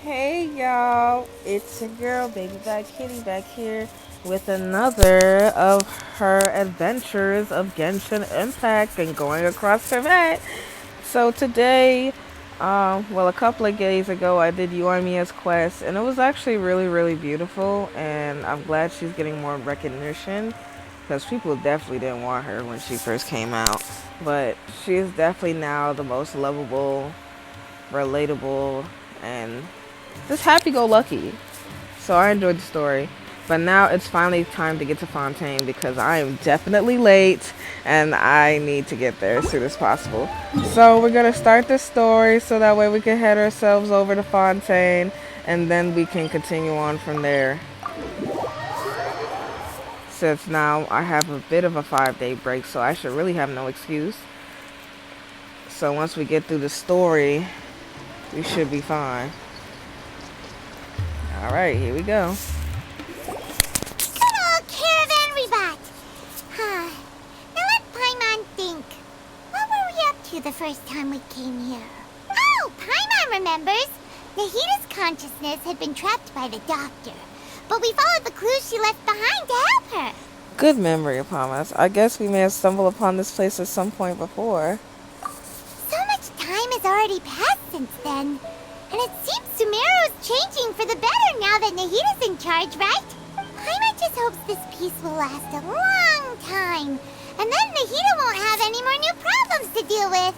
Hey y'all, it's your girl, Baby Back Kitty, back here with another of her adventures of Genshin Impact and going across her mat. So today, well, a couple of days ago, I did Yoimiya's quest, and it was actually really, really beautiful. And I'm glad she's getting more recognition because people definitely didn't want her when she first came out. But she is definitely now the most lovable, relatable, and just happy-go-lucky. So I enjoyed the story. But now it's finally time to get to Fontaine because I am definitely late and I need to get there as soon as possible. So we're going to start the story so that way we can head ourselves over to Fontaine and then we can continue on from there. Since now I have a bit of a 5-day break, so I should really have no excuse. So once we get through the story, we should be fine. Alright, here we go. Good old caravan rebat. Huh. Now let Paimon think. What were we up to the first time we came here? Oh, Paimon remembers. Nahita's consciousness had been trapped by the doctor, but we followed the clues she left behind to help her. Good memory upon us. I guess we may have stumbled upon this place at some point before. So much time has already passed since then. And it seems Sumeru's changing for the better now that Nahita's in charge, right? Paimon just hopes this peace will last a long time. And then Nahita won't have any more new problems to deal with.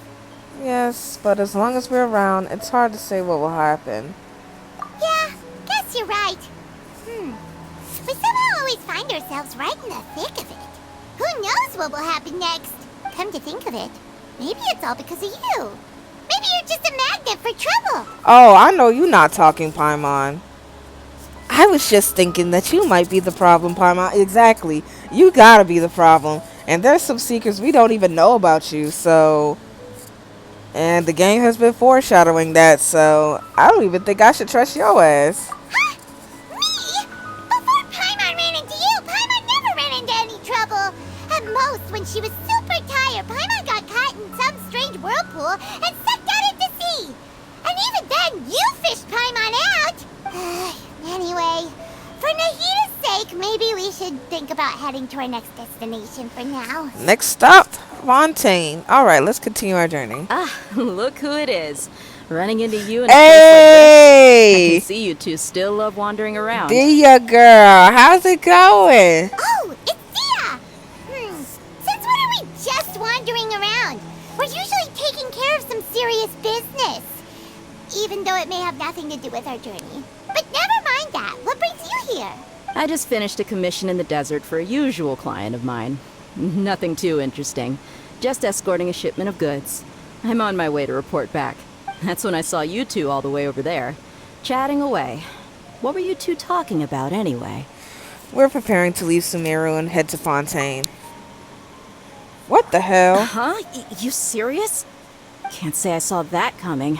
Yes, but as long as we're around, it's hard to say what will happen. Yeah, guess you're right. We somehow always find ourselves right in the thick of it. Who knows what will happen next? Come to think of it, maybe it's all because of you. Maybe you're just a magnet for trouble. Oh, I know you're not talking, Paimon. I was just thinking that you might be the problem, Paimon. Exactly. You gotta be the problem. And there's some secrets we don't even know about you, so... And the game has been foreshadowing that, so I don't even think I should trust your ass. Huh? Me? Before Paimon ran into you, Paimon never ran into any trouble. At most, when she was super tired, Paimon got caught in some strange whirlpool and sucked out into sea. And even then, you fished Paimon out. Anyway, for Nahita's sake, maybe we should think about heading to our next destination for now. Next stop, Fontaine. Alright, let's continue our journey. Ah, look who it is. Running into you in a place like this. I Hey! can see you two still love wandering around. Dia girl, how's it going? Oh, it's Dia! Since when are we just wandering around? We're usually taking care of some serious business. Even though it may have nothing to do with our journey. But never mind that. What brings you here? I just finished a commission in the desert for a usual client of mine. Nothing too interesting. Just escorting a shipment of goods. I'm on my way to report back. That's when I saw you two all the way over there, chatting away. What were you two talking about anyway? We're preparing to leave Sumeru and head to Fontaine. What the hell? Huh? You serious? Can't say I saw that coming.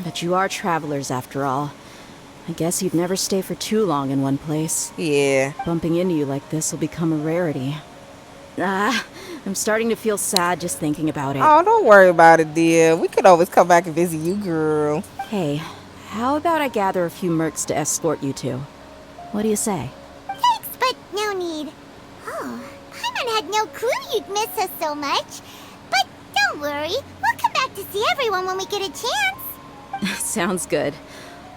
But you are travelers after all. I guess you'd never stay for too long in one place. Yeah. Bumping into you like this will become a rarity. I'm starting to feel sad just thinking about it. Oh, don't worry about it, dear. We could always come back and visit you, girl. Hey, how about I gather a few mercs to escort you two? What do you say? Thanks, but no need. Oh, Paimon had no clue you'd miss us so much. But don't worry, we'll come back to see everyone when we get a chance. Sounds good.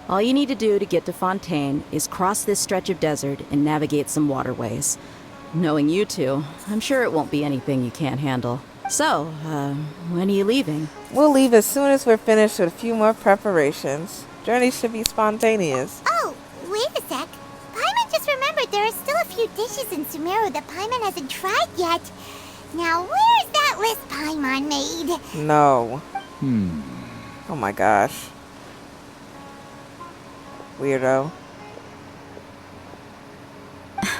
All you need to do to get to Fontaine is cross this stretch of desert and navigate some waterways. Knowing you two, I'm sure it won't be anything you can't handle. So, when are you leaving? We'll leave as soon as we're finished with a few more preparations. Journey should be spontaneous. Oh, wait a sec. Paimon just remembered there are still a few dishes in Sumeru that Paimon hasn't tried yet. Now, where's that list Paimon made? No. Oh my gosh. Weirdo.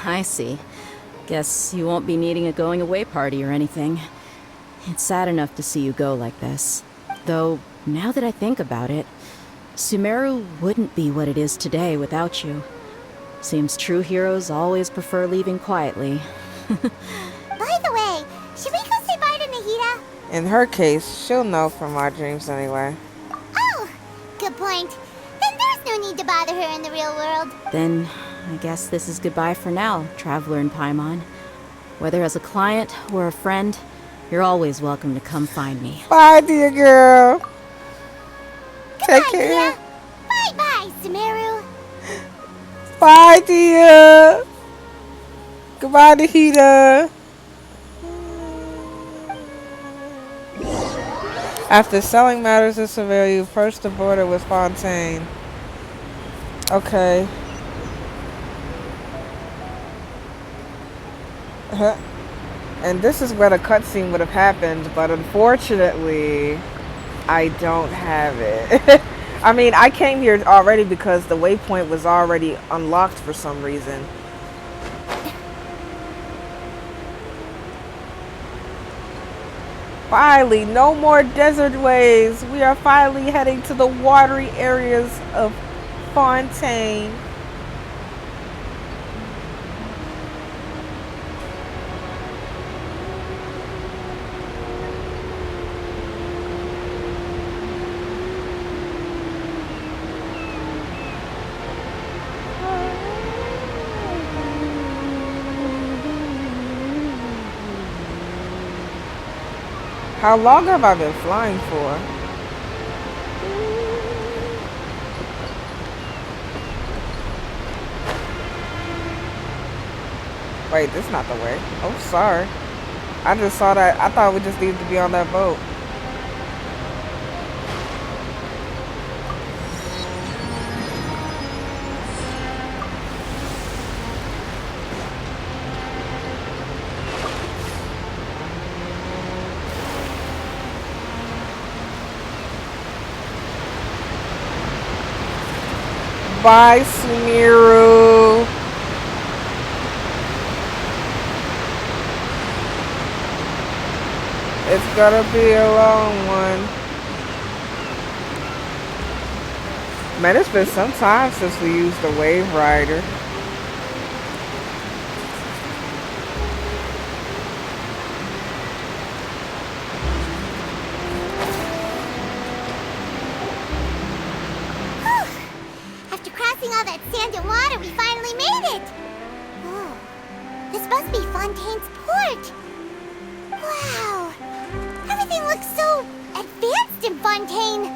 I see. Guess you won't be needing a going away party or anything. It's sad enough to see you go like this. Though, now that I think about it, Sumeru wouldn't be what it is today without you. Seems true heroes always prefer leaving quietly. By the way, should we go say bye to Nahita? In her case, she'll know from our dreams anyway. Oh, good point. There's no need to bother her in the real world. Then, I guess this is goodbye for now, Traveler in Paimon. Whether as a client or a friend, you're always welcome to come find me. Bye, dear girl. Take Goodbye, care. dear. Bye-bye, Sumeru. Bye, dear. Goodbye, Nahida. After selling matters to Seville, you approached the border with Fontaine. Okay. And this is where the cutscene would have happened, but unfortunately, I don't have it. I mean, I came here already because the waypoint was already unlocked for some reason. Finally, no more desert ways. We are finally heading to the watery areas of Fontaine. How long have I been flying for? Wait, this is not the way. Oh, sorry. I just saw that. I thought we just needed to be on that boat. Bye, Sumeru. It's gonna be a long one. Man, it's been some time since we used the Wave Rider. After crossing all that sand and water, we finally made it! Oh, this must be Fontaine's port! Wow! Everything looks so advanced in Fontaine!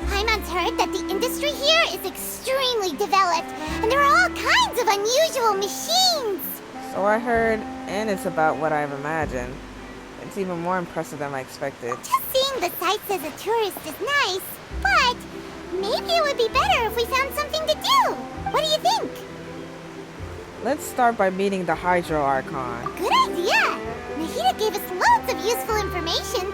Paimon's heard that the industry here is extremely developed, and there are all kinds of unusual machines! So I heard, and it's about what I've imagined. It's even more impressive than I expected. Just seeing the sights as a tourist is nice, but maybe it would be better if we found something to do. What do you think? Let's start by meeting the Hydro Archon. Good idea! Nahida gave us loads of useful information.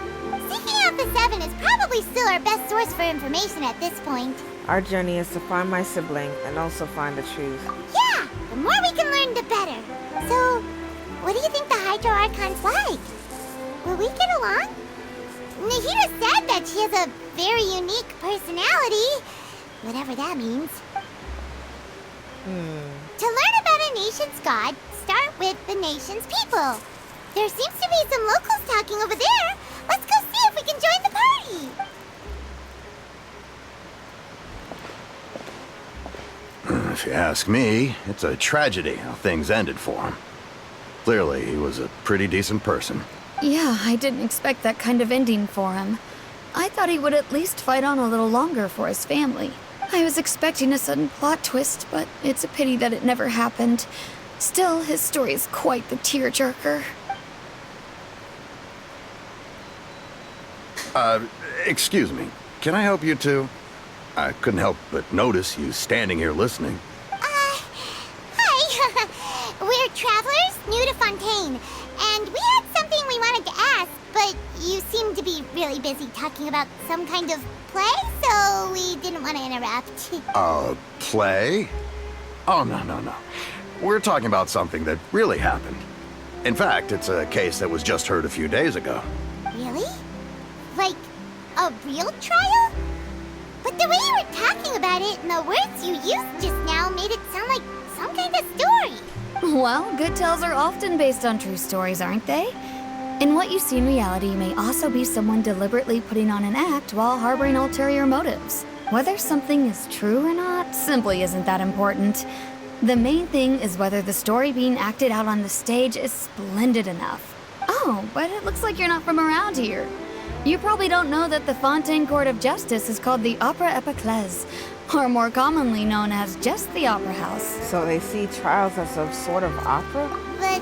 Seeking out the Seven is probably still our best source for information at this point. Our journey is to find my sibling and also find the truth. Yeah! The more we can learn, the better. So, what do you think the Hydro Archon's like? Will we get along? Nahida said that she has a very unique personality. Whatever that means. To learn about a nation's god, start with the nation's people. There seems to be some locals talking over there. Let's go see if we can join the party. If you ask me, it's a tragedy how things ended for him. Clearly, he was a pretty decent person. Yeah, I didn't expect that kind of ending for him. I thought he would at least fight on a little longer for his family. I was expecting a sudden plot twist, but it's a pity that it never happened. Still, his story is quite the tearjerker. Excuse me. Can I help you two? I couldn't help but notice you standing here listening. Hi. We're travelers new to Fontaine, and we had something we wanted to ask, but you seem to be really busy talking about some kind of play, so we didn't want to interrupt. Play? Oh, no. We're talking about something that really happened. In fact, it's a case that was just heard a few days ago. Really? Like, a real trial? But the way you were talking about it and the words you used just now made it sound like some kind of story. Well, good tales are often based on true stories, aren't they? And what you see in reality may also be someone deliberately putting on an act while harboring ulterior motives. Whether something is true or not simply isn't that important. The main thing is whether the story being acted out on the stage is splendid enough. Oh, but it looks like you're not from around here. You probably don't know that the Fontaine Court of Justice is called the Opera Epiclese, or more commonly known as just the Opera House. So they see trials as some sort of opera? But,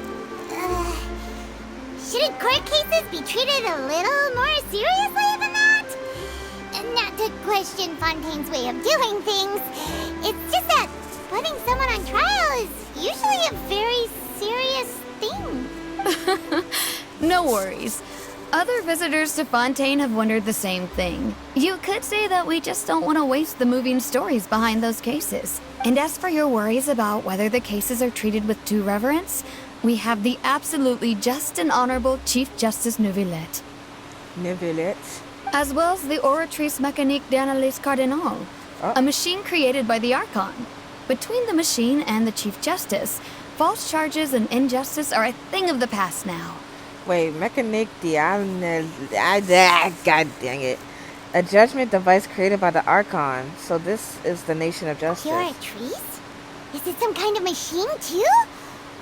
shouldn't court cases be treated a little more seriously than that? Not to question Fontaine's way of doing things. It's just that putting someone on trial is usually a very serious thing. No worries. Other visitors to Fontaine have wondered the same thing. You could say that we just don't want to waste the moving stories behind those cases. And as for your worries about whether the cases are treated with due reverence, we have the absolutely just and honorable Chief Justice Neuvillette. Neuvillette? As well as the Oratrice Mécanique d'Analyse Cardinal, a machine created by the Archon. Between the machine and the Chief Justice, false charges and injustice are a thing of the past now. Wait, Mécanique d'Analyse... God dang it. A judgment device created by the Archon. So this is the Nation of Justice. Pure trees? Is it some kind of machine, too?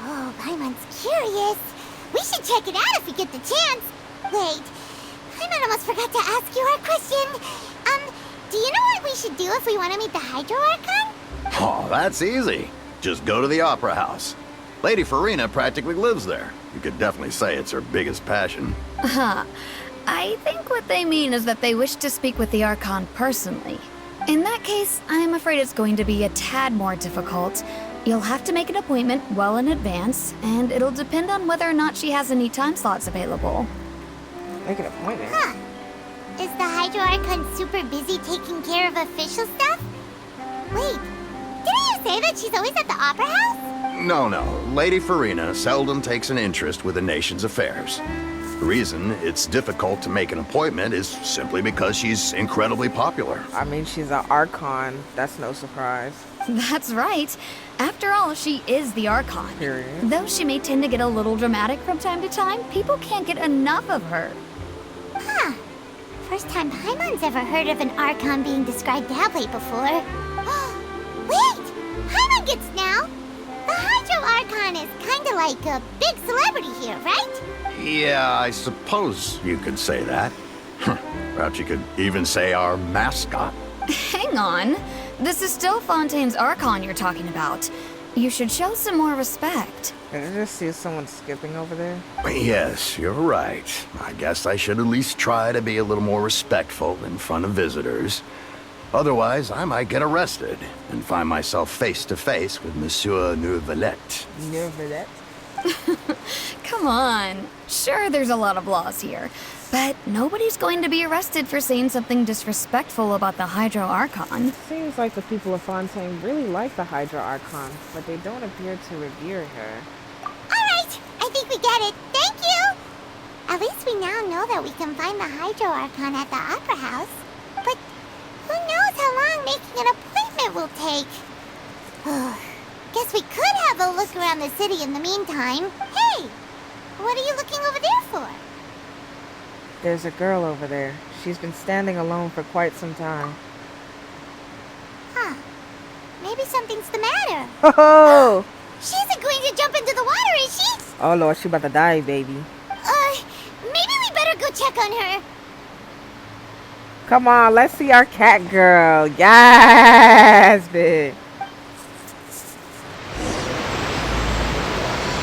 Oh, Paimon's curious. We should check it out if we get the chance. Wait, Paimon almost forgot to ask you our question. Do you know what we should do if we want to meet the Hydro Archon? Oh, that's easy. Just go to the Opera House. Lady Furina practically lives there. You could definitely say it's her biggest passion. I think what they mean is that they wish to speak with the Archon personally. In that case, I'm afraid it's going to be a tad more difficult. You'll have to make an appointment well in advance, and it'll depend on whether or not she has any time slots available. Make an appointment? Huh. Is the Hydro Archon super busy taking care of official stuff? Wait, didn't you say that she's always at the Opera House? No. Lady Furina seldom takes an interest with the nation's affairs. The reason it's difficult to make an appointment is simply because she's incredibly popular. I mean, she's an Archon. That's no surprise. That's right. After all, she is the Archon. Period. Though she may tend to get a little dramatic from time to time, people can't get enough of her. Huh. First time Paimon's ever heard of an Archon being described that way before. Wait! Paimon gets now! The Hydro Archon is kinda like a big celebrity here, right? Yeah, I suppose you could say that. Perhaps you could even say our mascot. Hang on. This is still Fontaine's Archon you're talking about. You should show some more respect. Did I just see someone skipping over there? Yes, you're right. I guess I should at least try to be a little more respectful in front of visitors. Otherwise, I might get arrested and find myself face to face with Monsieur Neuvillette. Neuvillette? Come on. Sure, there's a lot of laws here, but nobody's going to be arrested for saying something disrespectful about the Hydro Archon. Seems like the people of Fontaine really like the Hydro Archon, but they don't appear to revere her. Alright, I think we get it. Thank you! At least we now know that we can find the Hydro Archon at the Opera House. But who knows how long making an appointment will take? Guess we could have a look around the city in the meantime. Hey! What are you looking over there for? There's a girl over there. She's been standing alone for quite some time. Huh. Maybe something's the matter. Oh! She isn't going to jump into the water, is she? Oh Lord, she about to die, baby. Maybe we better go check on her. Come on, let's see our cat girl. Yes, bitch.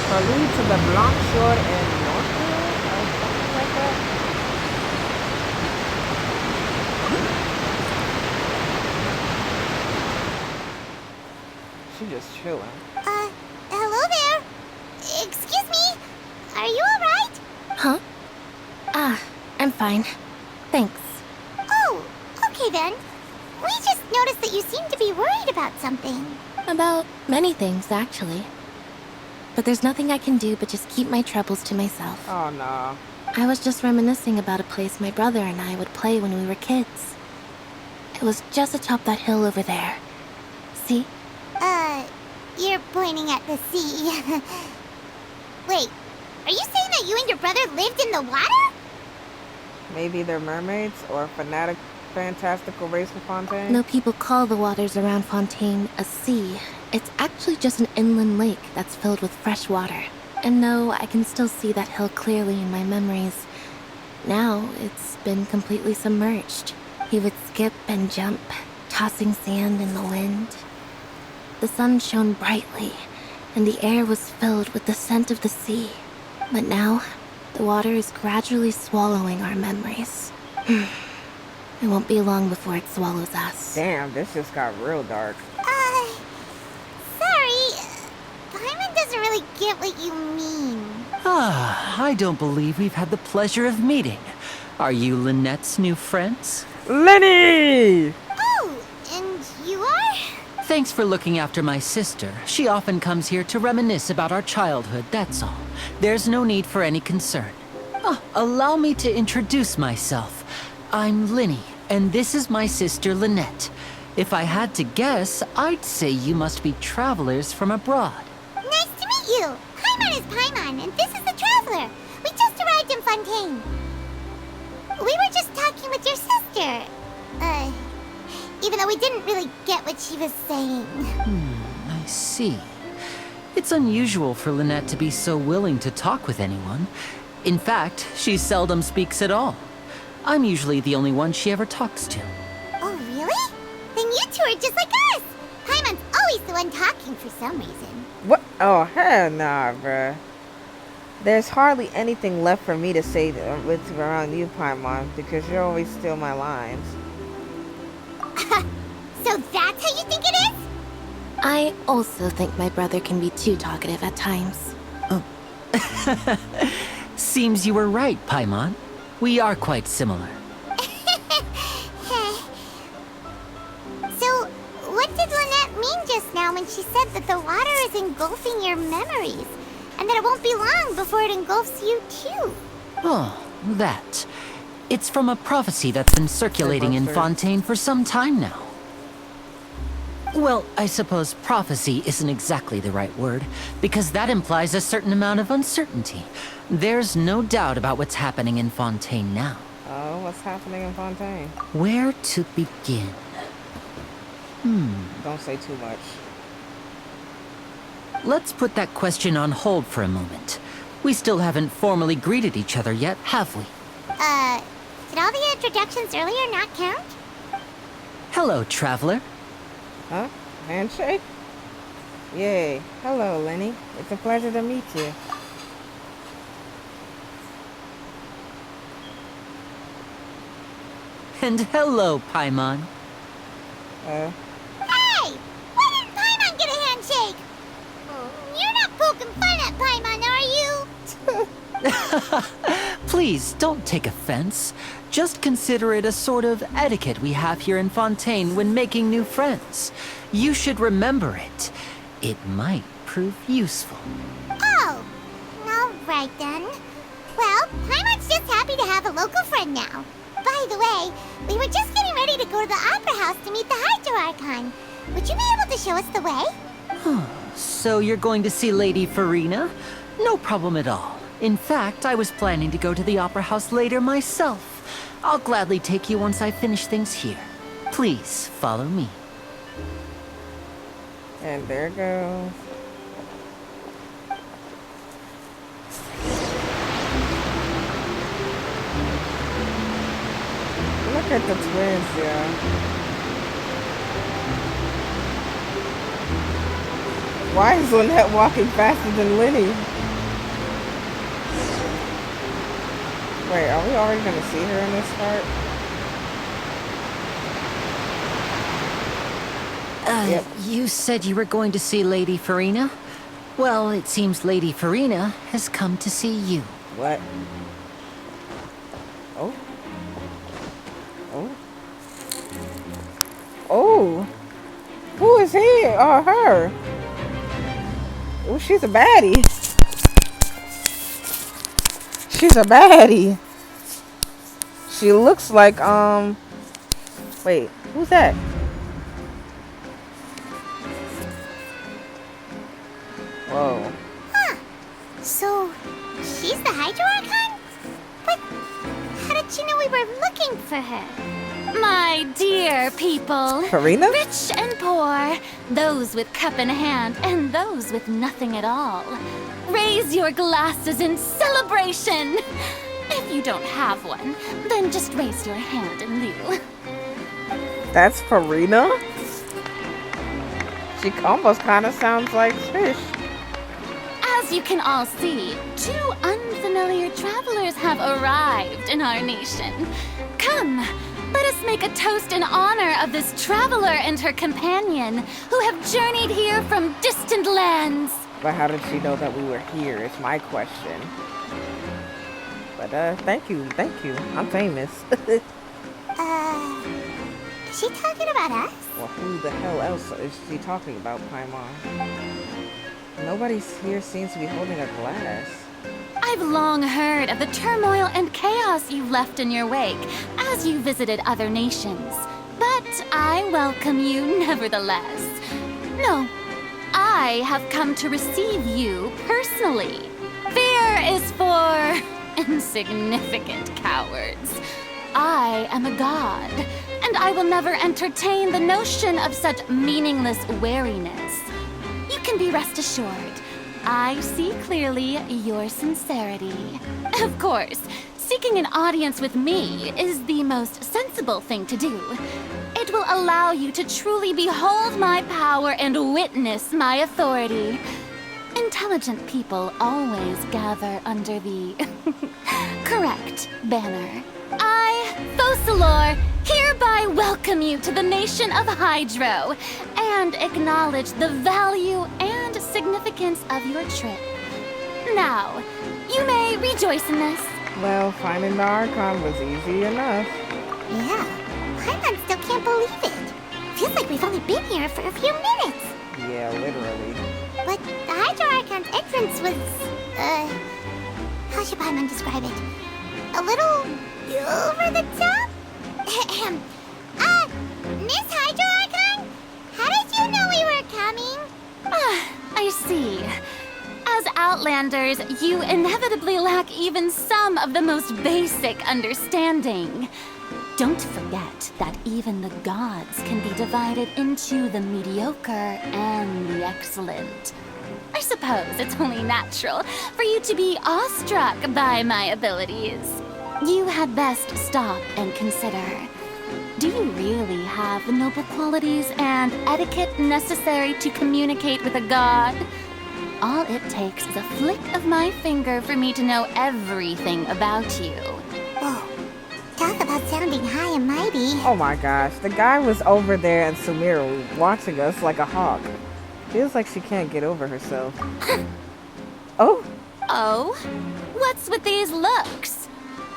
So lead to the Blanc Shore and Northwood or something like that. She just chilling. Hello there. Excuse me. Are you alright? Huh? I'm fine. Thanks. Oh, okay then. We just noticed that you seem to be worried about something. About many things, actually. But there's nothing I can do but just keep my troubles to myself. Oh no. I was just reminiscing about a place my brother and I would play when we were kids. It was just atop that hill over there. See? You're pointing at the sea. Wait, are you saying that you and your brother lived in the water? Maybe they're mermaids or fantastical race for Fontaine? Though people call the waters around Fontaine a sea, it's actually just an inland lake that's filled with fresh water. And though I can still see that hill clearly in my memories, now it's been completely submerged. He would skip and jump, tossing sand in the wind. The sun shone brightly, and the air was filled with the scent of the sea. But now, the water is gradually swallowing our memories. It won't be long before it swallows us. Damn, this just got real dark. Sorry. Paimon doesn't really get what you mean. I don't believe we've had the pleasure of meeting. Are you Lynette's new friends? Lenny! Oh, and you are? Thanks for looking after my sister. She often comes here to reminisce about our childhood, that's all. There's no need for any concern. Allow me to introduce myself. I'm Linny, and this is my sister Lynette. If I had to guess, I'd say you must be travelers from abroad. Nice to meet you. Paimon is Paimon, and this is the Traveler. We just arrived in Fontaine. We were just talking with your sister. Even though we didn't really get what she was saying. I see. It's unusual for Lynette to be so willing to talk with anyone. In fact, she seldom speaks at all. I'm usually the only one she ever talks to. Oh, really? Then you two are just like us. Paimon's always the one talking for some reason. What? Oh, hell nah, bruh. There's hardly anything left for me to say with around you, Paimon, because you always steal my lines. So that's how you think it is? I also think my brother can be too talkative at times. Seems you were right, Paimon. We are quite similar. So, what did Lynette mean just now when she said that the water is engulfing your memories? And that it won't be long before it engulfs you too? Oh, that. It's from a prophecy that's been circulating in Fontaine for some time now. Well, I suppose prophecy isn't exactly the right word, because that implies a certain amount of uncertainty. There's no doubt about what's happening in Fontaine now. Oh, what's happening in Fontaine? Where to begin? Don't say too much. Let's put that question on hold for a moment. We still haven't formally greeted each other yet, have we? Did all the introductions earlier not count? Hello, traveler. Huh? Handshake? Yay. Hello, Lenny. It's a pleasure to meet you. And hello, Paimon. Hey! Why didn't Paimon get a handshake? You're not poking fun at Paimon, are you? Please, don't take offense. Just consider it a sort of etiquette we have here in Fontaine when making new friends. You should remember it. It might prove useful. Oh, all right then. Well, Paimon's just happy to have a local friend now. By the way, we were just getting ready to go to the Opera House to meet the Hydro Archon. Would you be able to show us the way? So you're going to see Lady Furina? No problem at all. In fact, I was planning to go to the Opera House later myself. I'll gladly take you once I finish things here. Please, follow me. And there goes. Look at the twins, yeah. Why is Lynette walking faster than Lenny? Wait, are we already gonna see her in this part? Yep. You said you were going to see Lady Furina? Well, it seems Lady Furina has come to see you. What? Oh. Oh. Oh. Who is he or her? Oh, she's a baddie. She's a baddie. She looks like, wait, who's that? Whoa. Huh. So, she's the Hydro Archon? But how did she know we were looking for her? My dear people, Furina? rich and poor, those with cup in hand and those with nothing at all, raise your glasses in celebration. If you don't have one, then just raise your hand in lieu. That's Furina? She almost kind of sounds like Fish. As you can all see, two unfamiliar travelers have arrived in our nation. Come, let us make a toast in honor of this traveler and her companion who have journeyed here from distant lands. But how did she know that we were here is my question. But thank you. I'm famous. Is she talking about us? Well, who the hell else is she talking about, Paimon? Nobody's here seems to be holding a glass. I've long heard of the turmoil and chaos you've left in your wake as you visited other nations. But I welcome you nevertheless. No, I have come to receive you personally. Fear is for insignificant cowards. I am a god, and I will never entertain the notion of such meaningless wariness. You can be rest assured, I see clearly your sincerity. Of course, seeking an audience with me is the most sensible thing to do. It will allow you to truly behold my power and witness my authority. Intelligent people always gather under the correct banner. I, Focalor, hereby welcome you to the nation of Hydro and acknowledge the value and significance of your trip. Now, you may rejoice in this. Well, finding the Archon was easy enough. Yeah, Paimon still can't believe it. Feels like we've only been here for a few minutes. Yeah, literally. But the Hydro Archon's entrance was, how should Paimon describe it? A little over the top? Miss Hydro Archon? How did you know we were coming? I see. As Outlanders, you inevitably lack even some of the most basic understanding. Don't forget that even the gods can be divided into the mediocre and the excellent. I suppose it's only natural for you to be awestruck by my abilities. You had best stop and consider. Do you really have the noble qualities and etiquette necessary to communicate with a god? All it takes is a flick of my finger for me to know everything about you. Whoa. Talk about sounding high and mighty. Oh my gosh, the guy was over there in Sumeru watching us like a hawk. Feels like she can't get over herself. Oh? Oh? What's with these looks?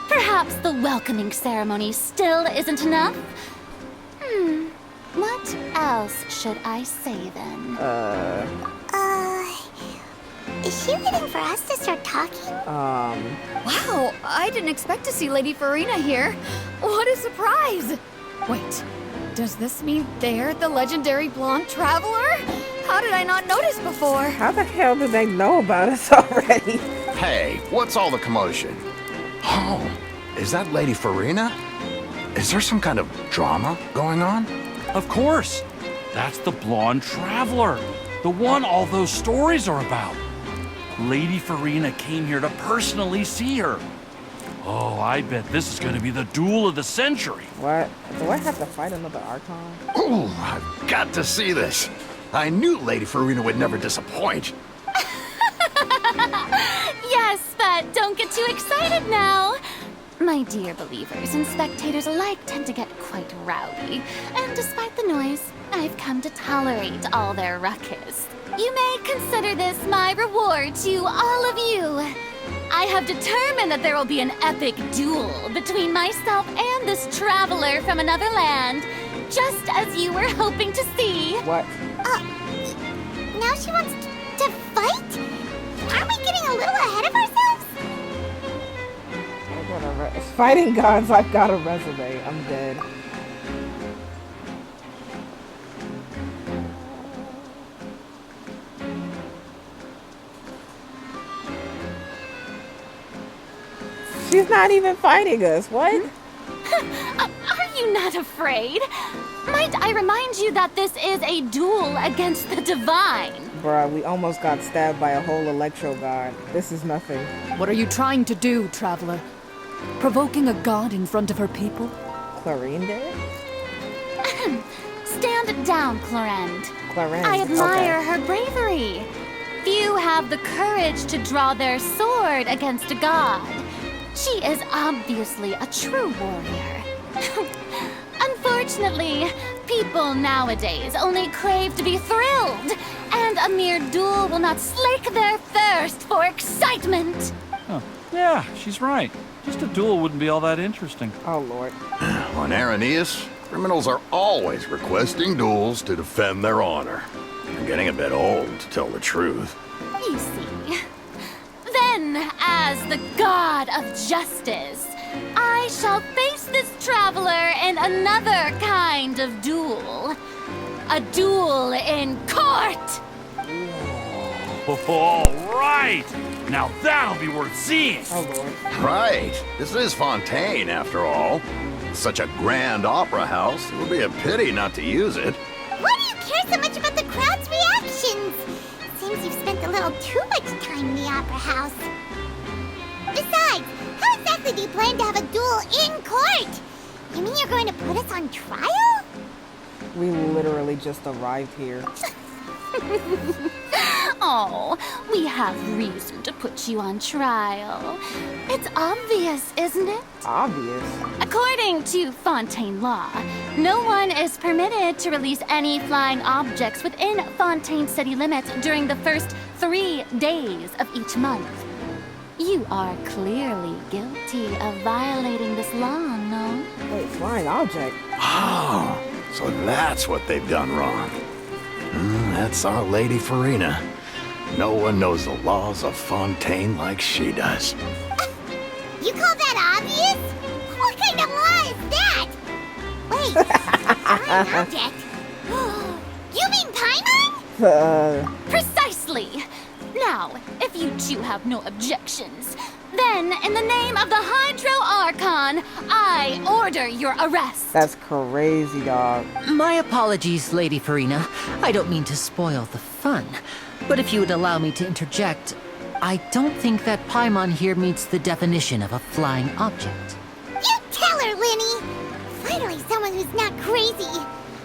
Perhaps the welcoming ceremony still isn't enough? What else should I say then? Is she waiting for us to start talking? Wow, I didn't expect to see Lady Furina here. What a surprise! Wait, does this mean they're the legendary blonde traveler? How did I not notice before? How the hell did they know about us already? Hey, what's all the commotion? Oh, is that Lady Furina? Is there some kind of drama going on? Of course. That's the blonde traveler. The one all those stories are about. Lady Furina came here to personally see her. Oh, I bet this is going to be the duel of the century. What? Do I have to fight another Archon? Ooh, I've got to see this. I knew Lady Furina would never disappoint. Yes, but don't get too excited now. My dear believers and spectators alike tend to get quite rowdy, and despite the noise, I've come to tolerate all their ruckus. You may consider this my reward to all of you. I have determined that there will be an epic duel between myself and this traveler from another land, just as you were hoping to see. What? Now she wants to fight? Aren't we getting a little ahead of ourselves? Fighting gods, I've got a resume. I'm dead. She's not even fighting us. What? Are you not not afraid. Might I remind you that this is a duel against the divine? Bruh, we almost got stabbed by a whole electro god. This is nothing. What are you trying to do, traveler? Provoking a god in front of her people? Clarinde? Stand down, Clorinde. Clarinde. I admire Okay. her bravery. Few have the courage to draw their sword against a god. She is obviously a true warrior. Unfortunately, people nowadays only crave to be thrilled, and a mere duel will not slake their thirst for excitement. Huh. Yeah, she's right. Just a duel wouldn't be all that interesting. Oh, Lord. On Araneus, criminals are always requesting duels to defend their honor. I'm getting a bit old, to tell the truth. You see. Then, as the god of justice, I shall face this traveler in another kind of duel. A duel in court! All right! Now that'll be worth seeing! Oh, Lord. Right. This is Fontaine, after all. Such a grand opera house, it would be a pity not to use it. Why do you care so much about the crowd's reactions? Seems you've spent a little too much time in the opera house. Besides, how exactly do you plan to have a duel in court? You mean you're going to put us on trial? We literally just arrived here. Oh, we have reason to put you on trial. It's obvious, isn't it? Obvious. According to Fontaine law, no one is permitted to release any flying objects within Fontaine city limits during the first 3 days of each month. You are clearly guilty of violating this law, no? Wait, flying object? Oh, so that's what they've done wrong. That's our Lady Furina. No one knows the laws of Fontaine like she does. You call that obvious? What kind of law is that? Wait, flying object? You mean Paimon? Precisely. Now, if you two have no objections, then in the name of the Hydro Archon, I order your arrest. That's crazy, dog. My apologies, Lady Furina. I don't mean to spoil the fun. But if you would allow me to interject, I don't think that Paimon here meets the definition of a flying object. You tell her, Linny! Finally someone who's not crazy.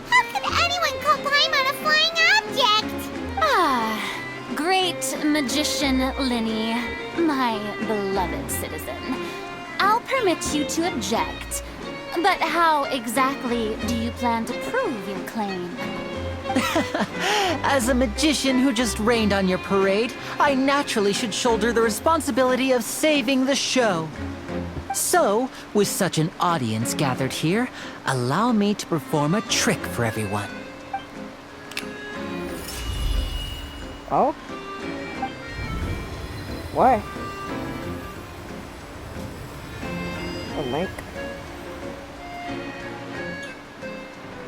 How could anyone call Paimon a flying object? Ah, great magician Linny, my beloved citizen. I'll permit you to object. But how exactly do you plan to prove your claim? As a magician who just rained on your parade, I naturally should shoulder the responsibility of saving the show. So, with such an audience gathered here, allow me to perform a trick for everyone. Oh? What? A link?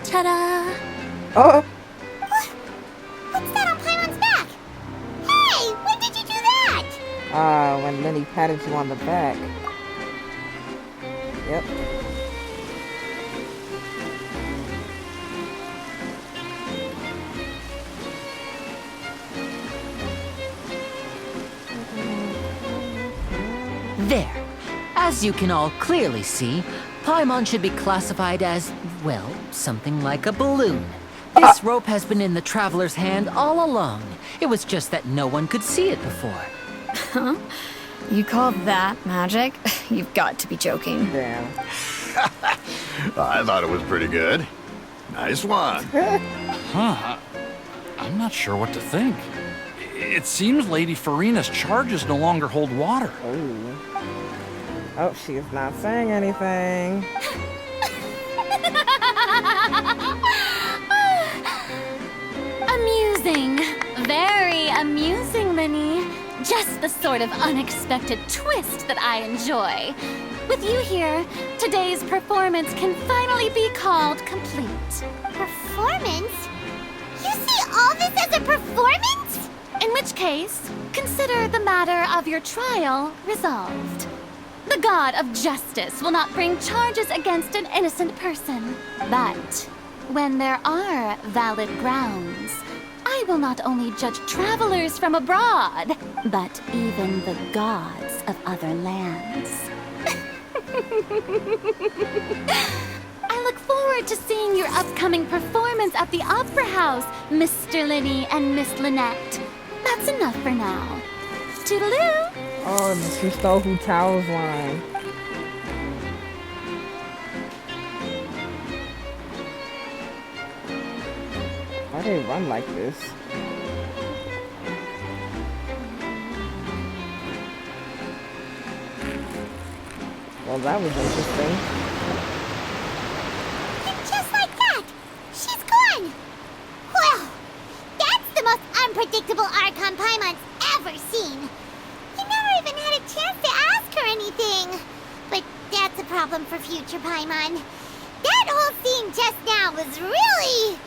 Ta-da! Oh! What's that on Paimon's back? Hey, when did you do that? When Lenny patted you on the back. Yep. There. As you can all clearly see, Paimon should be classified as, well, something like a balloon. This rope has been in the traveler's hand all along. It was just that no one could see it before. Huh? You call that magic? You've got to be joking. Damn. I thought it was pretty good. Nice one. Huh. I'm not sure what to think. It seems Lady Furina's charges no longer hold water. Oh, she's not saying anything. Amusing. Very amusing, Linny. Just the sort of unexpected twist that I enjoy. With you here, today's performance can finally be called complete. Performance? You see all this as a performance? In which case, consider the matter of your trial resolved. The god of justice will not bring charges against an innocent person. But when there are valid grounds, I will not only judge travelers from abroad, but even the gods of other lands. I look forward to seeing your upcoming performance at the Opera House, Mr. Linny and Miss Lynette. That's enough for now. Toodaloo! Oh, she stole Hu Tao's line. Why do they run like this? Well, that was interesting. And just like that, she's gone! Well, that's the most unpredictable Archon Paimon's ever seen. You never even had a chance to ask her anything. But that's a problem for future Paimon. That whole scene just now was really...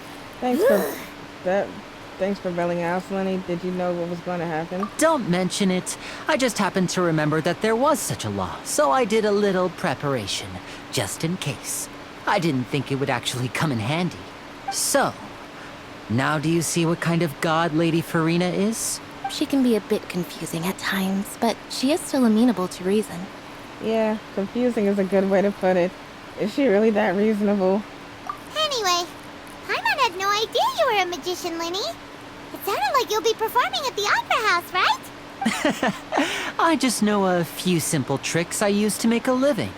Thanks for bailing out, Lenny. Did you know what was going to happen? Don't mention it. I just happened to remember that there was such a law, so I did a little preparation, just in case. I didn't think it would actually come in handy. So, now do you see what kind of god Lady Furina is? She can be a bit confusing at times, but she is still amenable to reason. Yeah, confusing is a good way to put it. Is she really that reasonable? Anyway, Paimon had no idea you were a magician, Linny. It sounded like you'll be performing at the Opera House, right? I just know a few simple tricks I use to make a living.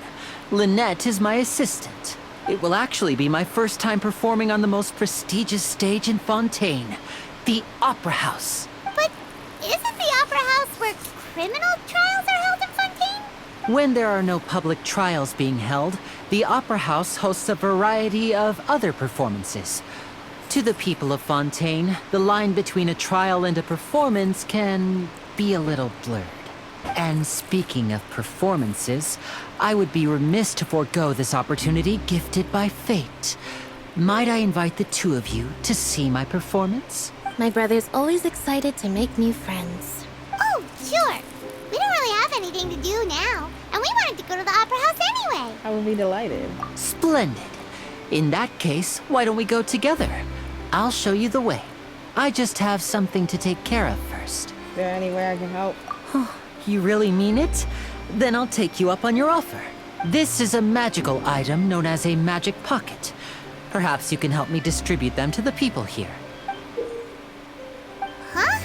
Lynette is my assistant. It will actually be my first time performing on the most prestigious stage in Fontaine, the Opera House. But isn't the Opera House where criminal trials are held in Fontaine? When there are no public trials being held, the Opera House hosts a variety of other performances. To the people of Fontaine, the line between a trial and a performance can be a little blurred. And speaking of performances, I would be remiss to forego this opportunity gifted by fate. Might I invite the two of you to see my performance? My brother's always excited to make new friends. Oh, sure. We don't really have anything to do now, and we wanted to go to the Opera House anyway. I would be delighted. Splendid. In that case, why don't we go together? I'll show you the way. I just have something to take care of first. Is there any way I can help? You really mean it? Then I'll take you up on your offer. This is a magical item known as a magic pocket. Perhaps you can help me distribute them to the people here. Huh?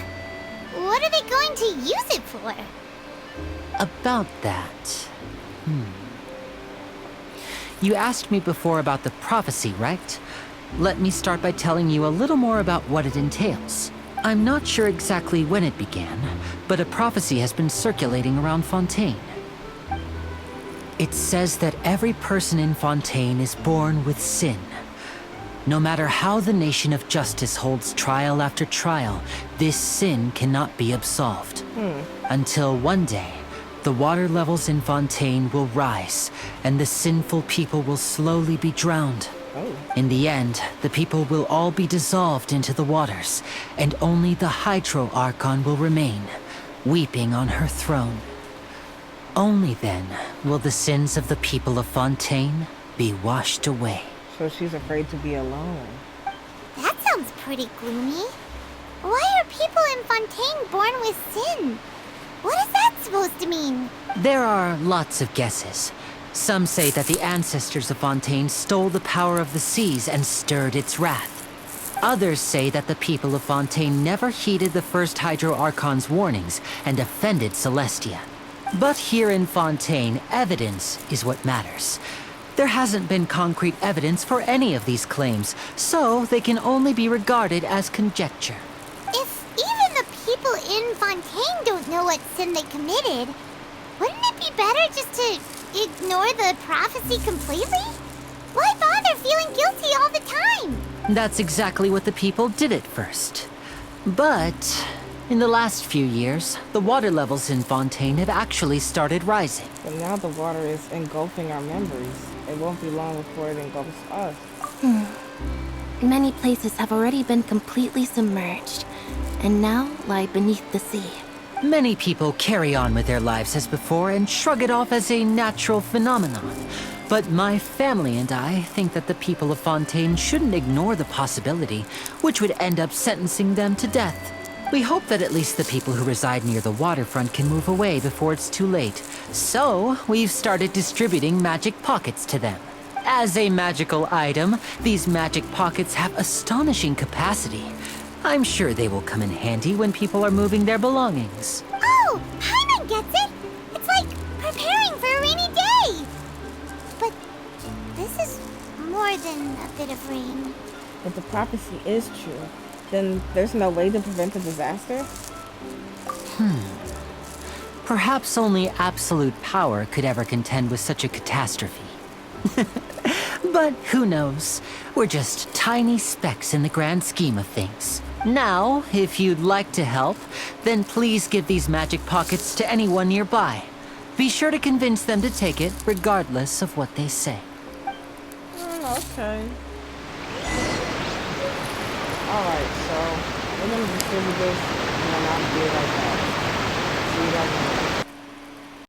What are they going to use it for? About that... You asked me before about the prophecy, right? Let me start by telling you a little more about what it entails. I'm not sure exactly when it began, but a prophecy has been circulating around Fontaine. It says that every person in Fontaine is born with sin. No matter how the nation of justice holds trial after trial, this sin cannot be absolved. Until one day, the water levels in Fontaine will rise, and the sinful people will slowly be drowned. In the end, the people will all be dissolved into the waters, and only the Hydro Archon will remain, weeping on her throne. Only then will the sins of the people of Fontaine be washed away. So she's afraid to be alone. That sounds pretty gloomy. Why are people in Fontaine born with sin? What is that supposed to mean? There are lots of guesses. Some say that the ancestors of Fontaine stole the power of the seas and stirred its wrath. Others say that the people of Fontaine never heeded the first Hydro Archon's warnings and offended Celestia. But here in Fontaine, evidence is what matters. There hasn't been concrete evidence for any of these claims, so they can only be regarded as conjecture. If even the people in Fontaine don't know what sin they committed, wouldn't it be better just to ignore the prophecy completely? Why bother feeling guilty all the time? That's exactly what the people did at first. But in the last few years, the water levels in Fontaine have actually started rising. But now the water is engulfing our memories. It won't be long before it engulfs us. Many places have already been completely submerged, and now lie beneath the sea. Many people carry on with their lives as before and shrug it off as a natural phenomenon. But my family and I think that the people of Fontaine shouldn't ignore the possibility, which would end up sentencing them to death. We hope that at least the people who reside near the waterfront can move away before it's too late. So, we've started distributing magic pockets to them. As a magical item, these magic pockets have astonishing capacity. I'm sure they will come in handy when people are moving their belongings. Oh, Paimon gets it! It's like preparing for a rainy day! But this is more than a bit of rain. If the prophecy is true, then there's no way to prevent a disaster? Perhaps only absolute power could ever contend with such a catastrophe. But who knows? We're just tiny specks in the grand scheme of things. Now, if you'd like to help, then please give these magic pockets to anyone nearby. Be sure to convince them to take it, regardless of what they say. Okay. Alright, so we're gonna distribute this and then I'll be right back.